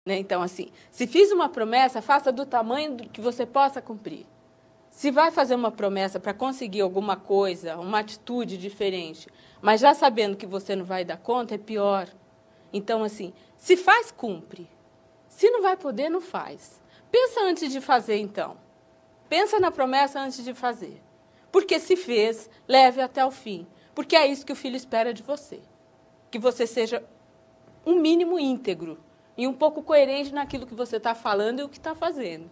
né? Então, assim, se fiz uma promessa, faça do tamanho que você possa cumprir. Se vai fazer uma promessa para conseguir alguma coisa, uma atitude diferente, mas já sabendo que você não vai dar conta, é pior. Então, assim, se faz, cumpre. Se não vai poder, não faz. Pensa antes de fazer, então. Pensa na promessa antes de fazer. Porque se fez, leve até o fim. Porque é isso que o filho espera de você. Que você seja um mínimo íntegro e um pouco coerente naquilo que você está falando e o que está fazendo.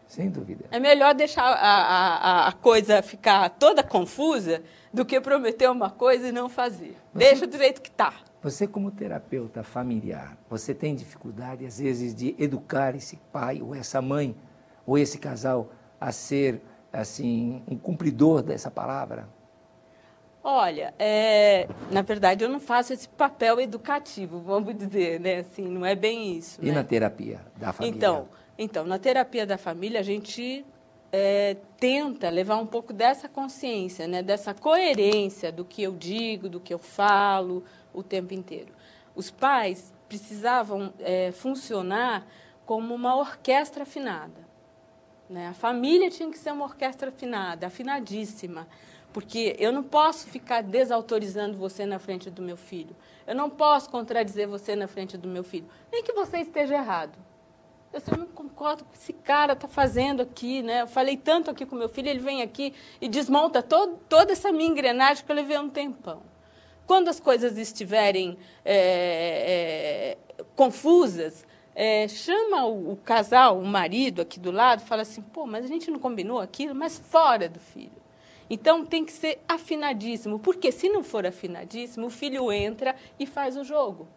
Sem dúvida. É melhor deixar a coisa ficar toda confusa do que prometer uma coisa e não fazer. Deixa do jeito que está. Você, como terapeuta familiar, você tem dificuldade, às vezes, de educar esse pai ou essa mãe ou esse casal a ser, assim, um cumpridor dessa palavra? Olha, na verdade, eu não faço esse papel educativo, vamos dizer, né? Assim, não é bem isso. E né? na terapia da família? Então, na terapia da família, a gente tenta levar um pouco dessa consciência, né? Dessa coerência do que eu digo, do que eu falo o tempo inteiro. Os pais precisavam funcionar como uma orquestra afinada. Né? A família tinha que ser uma orquestra afinada, afinadíssima. Porque eu não posso ficar desautorizando você na frente do meu filho. Eu não posso contradizer você na frente do meu filho. Nem que você esteja errado. Eu não concordo com o que esse cara está fazendo aqui. Né? Eu falei tanto aqui com meu filho, ele vem aqui e desmonta toda essa minha engrenagem que eu levei um tempão. Quando as coisas estiverem confusas, chama o casal, o marido aqui do lado, fala assim, pô, mas a gente não combinou aquilo, mas fora do filho. Então, tem que ser afinadíssimo, porque se não for afinadíssimo, o filho entra e faz o jogo.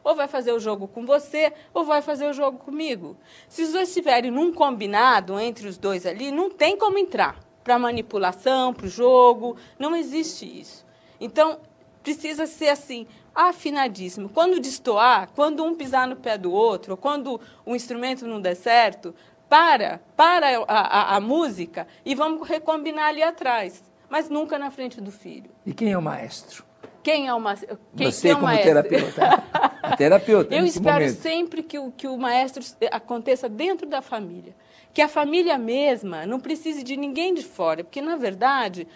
Ou vai fazer o jogo com você, ou vai fazer o jogo comigo. Se os dois estiverem num combinado entre os dois ali, não tem como entrar para manipulação, para o jogo, não existe isso. Então, precisa ser assim, afinadíssimo. Quando destoar, quando um pisar no pé do outro, ou quando o instrumento não der certo, para a música e vamos recombinar ali atrás, mas nunca na frente do filho. E quem é o maestro? Quem é o maestro? Você como terapeuta. A terapeuta, Eu nesse espero momento. sempre que o maestro aconteça dentro da família. Que a família mesma não precise de ninguém de fora, porque, na verdade,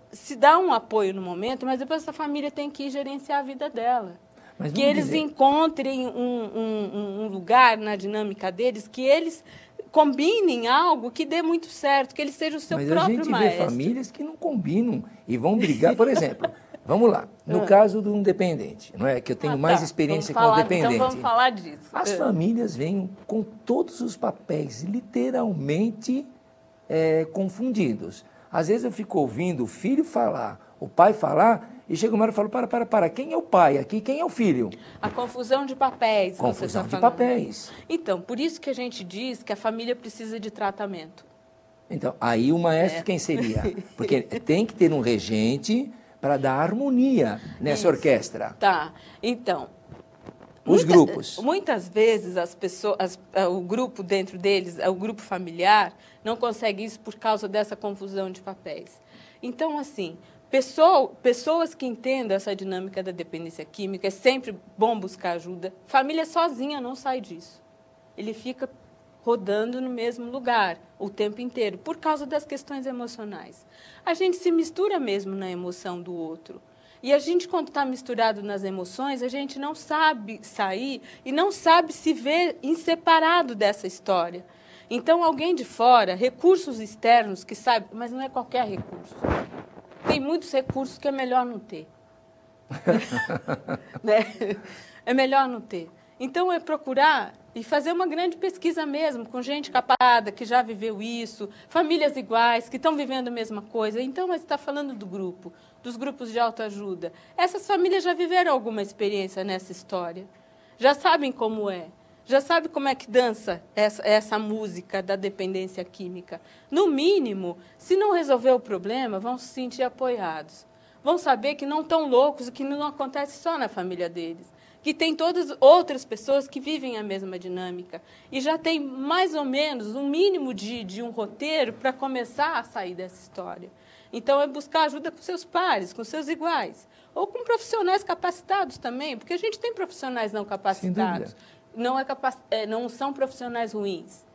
se dá um apoio no momento, mas depois essa família tem que ir gerenciar a vida dela. Mas que eles encontrem um lugar na dinâmica deles, que eles combinem algo que dê muito certo, que ele seja o seu próprio maestro. Mas a gente vê famílias que não combinam e vão brigar. Por exemplo, vamos lá, no caso do dependente, não é? Que eu tenho mais experiência com o dependente. Então vamos falar disso. As famílias vêm com todos os papéis literalmente confundidos. Às vezes eu fico ouvindo o filho falar, o pai falar, e chega uma hora e falo, para, quem é o pai aqui, quem é o filho? A confusão de papéis. Confusão de papéis. Então, por isso que a gente diz que a família precisa de tratamento. Então, aí o maestro quem seria? Porque tem que ter um regente para dar harmonia nessa orquestra. Tá, então... Os grupos. Muitas vezes as pessoas, o grupo dentro deles, o grupo familiar, não consegue isso por causa dessa confusão de papéis. Então, assim... Pessoas que entendam essa dinâmica da dependência química, é sempre bom buscar ajuda. Família sozinha não sai disso. Ele fica rodando no mesmo lugar o tempo inteiro, por causa das questões emocionais. A gente se mistura mesmo na emoção do outro. E a gente, quando está misturado nas emoções, a gente não sabe sair e não sabe se ver separado dessa história. Então, alguém de fora, recursos externos que sabe, mas não é qualquer recurso. Tem muitos recursos que é melhor não ter. Né? É melhor não ter. Então, é procurar e fazer uma grande pesquisa mesmo, com gente capacitada, que já viveu isso, famílias iguais, que estão vivendo a mesma coisa. Então, você está falando do grupo, dos grupos de autoajuda. Essas famílias já viveram alguma experiência nessa história. Já sabem como é. Já sabe como é que dança essa música da dependência química. No mínimo, se não resolver o problema, vão se sentir apoiados. Vão saber que não estão loucos e que não acontece só na família deles. Que tem todas outras pessoas que vivem a mesma dinâmica. E já tem mais ou menos um mínimo de um roteiro para começar a sair dessa história. Então, é buscar ajuda com seus pares, com seus iguais. Ou com profissionais capacitados também, porque a gente tem profissionais não capacitados. não são profissionais ruins.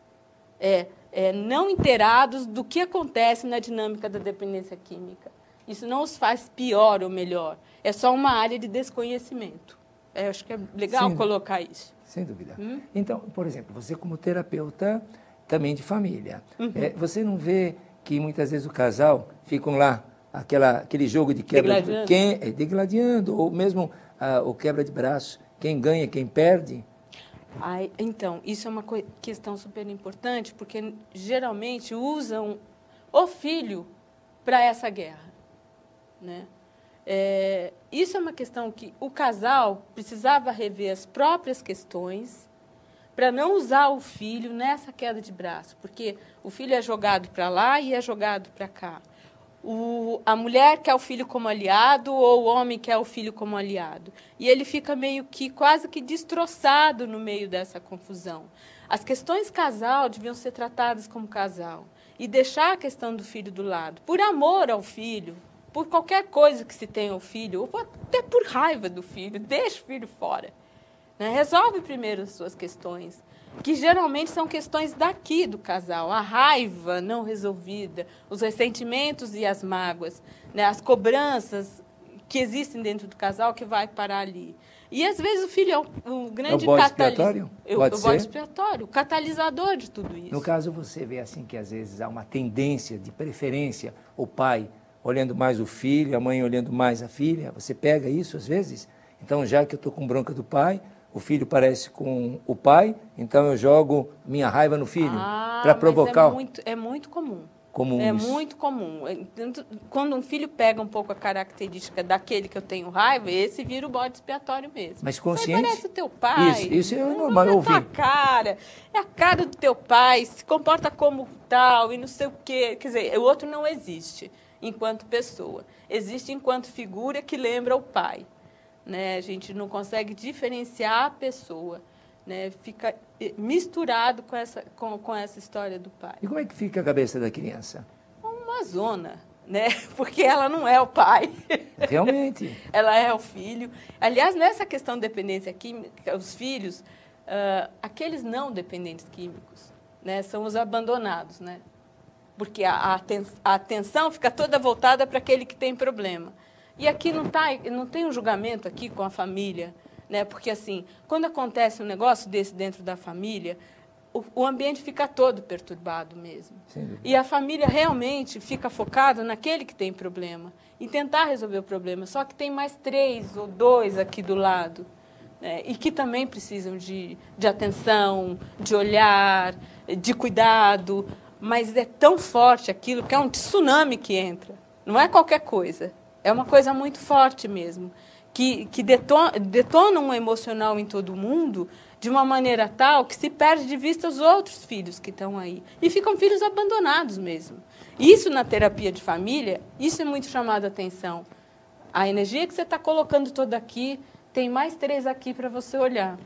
Não inteirados do que acontece na dinâmica da dependência química. Isso não os faz pior ou melhor. É só uma área de desconhecimento. Eu acho que é legal colocar isso. Sem dúvida. Então, por exemplo, você como terapeuta também de família, você não vê que muitas vezes o casal ficam lá, aquele jogo de quebra, degladiando, ou mesmo o quebra de braço, quem ganha, quem perde? Então, isso é uma questão super importante, porque geralmente usam o filho para essa guerra, né? Isso é uma questão que o casal precisava rever as próprias questões para não usar o filho nessa queda de braço, porque o filho é jogado para lá e é jogado para cá. A mulher quer o filho como aliado ou o homem quer o filho como aliado. E ele fica meio que quase que destroçado no meio dessa confusão. As questões casal deviam ser tratadas como casal e deixar a questão do filho do lado, por amor ao filho, por qualquer coisa que se tenha ao filho, ou até por raiva do filho, deixa o filho fora. Né? Resolve primeiro as suas questões, que geralmente são questões daqui do casal, a raiva não resolvida, os ressentimentos e as mágoas, né? As cobranças que existem dentro do casal que vai parar ali. E, às vezes, o filho é o grande catalisador. O bode expiatório, o catalisador de tudo isso. No caso, você vê assim que, às vezes, há uma tendência de preferência, o pai olhando mais o filho, a mãe olhando mais a filha. Você pega isso, às vezes? Então, já que eu estou com bronca do pai, o filho parece com o pai, então eu jogo minha raiva no filho para provocar. É muito comum. Isso. Muito comum. Quando um filho pega um pouco a característica daquele que eu tenho raiva, esse vira o bode expiatório mesmo. Mas consciente? Você parece o teu pai. Isso é normal ouvir. É a cara do teu pai, se comporta como tal e não sei o quê. Quer dizer, o outro não existe enquanto pessoa. Existe enquanto figura que lembra o pai. Né? A gente não consegue diferenciar a pessoa, né? Fica misturado com essa história do pai. E como é que fica a cabeça da criança? Uma zona, né? Porque ela não é o pai. Realmente. Ela é o filho. Aliás, nessa questão de dependência química, os filhos, aqueles não dependentes químicos, né? São os abandonados, né? Porque a atenção fica toda voltada para aquele que tem problema. E aqui não tem um julgamento aqui com a família, né? Porque, assim, quando acontece um negócio desse dentro da família, o ambiente fica todo perturbado mesmo. Sim. E a família realmente fica focada naquele que tem problema, em tentar resolver o problema. Só que tem mais 3 ou 2 aqui do lado, né? E que também precisam de atenção, de olhar, de cuidado. Mas é tão forte aquilo que é um tsunami que entra. Não é qualquer coisa. É uma coisa muito forte mesmo, que detona um emocional em todo mundo de uma maneira tal que se perde de vista os outros filhos que estão aí. E ficam filhos abandonados mesmo. Isso, na terapia de família, isso é muito chamado a atenção. A energia que você está colocando toda aqui, tem mais 3 aqui para você olhar.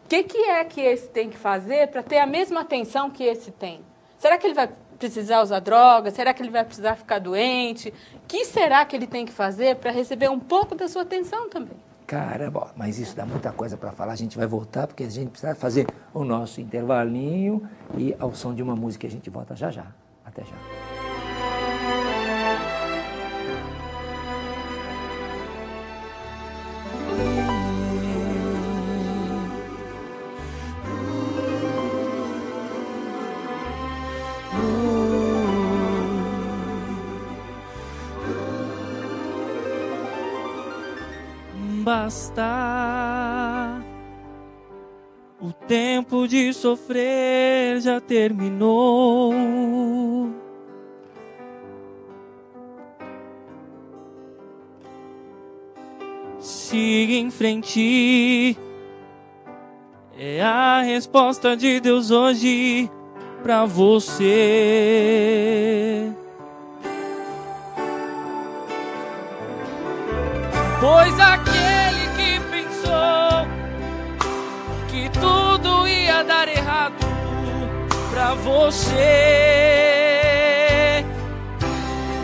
O que é que esse tem que fazer para ter a mesma atenção que esse tem? Será que ele vai precisar usar droga? Será que ele vai precisar ficar doente? O que será que ele tem que fazer para receber um pouco da sua atenção também? Caramba, mas isso dá muita coisa para falar. A gente vai voltar, porque a gente precisa fazer o nosso intervalinho e ao som de uma música a gente volta já já. Até já. Basta, o tempo de sofrer já terminou. Siga em frente, é a resposta de Deus hoje pra você. Pois aquele que pensou que tudo ia dar errado pra você,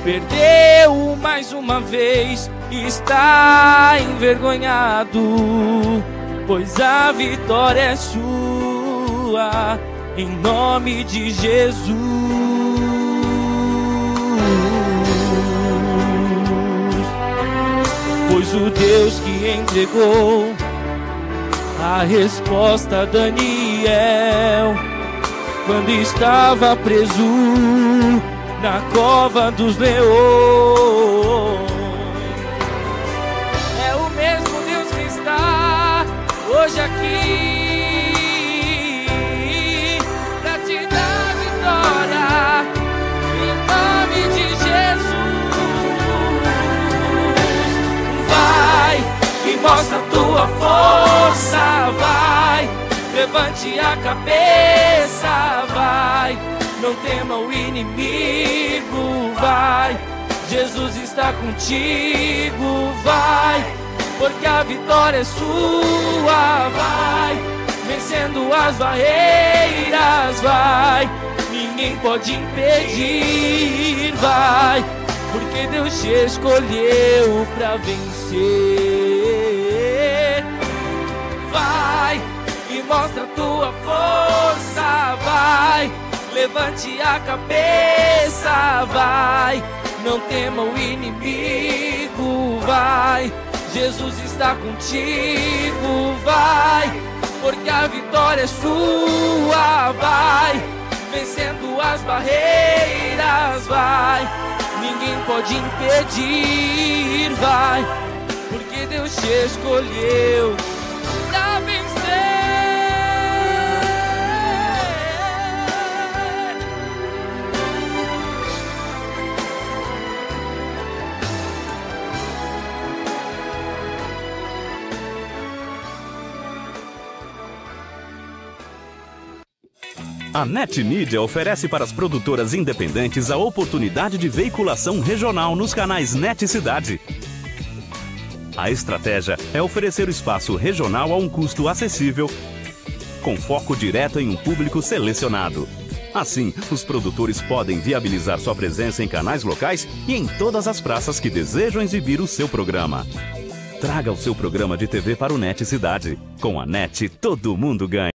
perdeu mais uma vez e está envergonhado. pois a vitória é sua, em nome de Jesus. Pois o Deus que entregou a resposta a Daniel, quando estava preso na cova dos leões, é o mesmo Deus que está hoje aqui pra te dar vitória, em nome de Jesus. Vai e mostra a tua força, vai, levante a cabeça, vai, não tema o inimigo, vai, Jesus está contigo, vai, porque a vitória é sua, vai, vencendo as barreiras, vai, ninguém pode impedir, vai, porque Deus te escolheu pra vencer. Vai e mostra a tua força, vai, levante a cabeça, vai, não tema o inimigo, vai, Jesus está contigo, vai, porque a vitória é sua, vai, vencendo as barreiras, vai, ninguém pode impedir, vai, porque Deus te escolheu pra vencer. A NET Mídia oferece para as produtoras independentes a oportunidade de veiculação regional nos canais NET Cidade. A estratégia é oferecer o espaço regional a um custo acessível, com foco direto em um público selecionado. Assim, os produtores podem viabilizar sua presença em canais locais e em todas as praças que desejam exibir o seu programa. Traga o seu programa de TV para o NET Cidade. Com a NET, todo mundo ganha.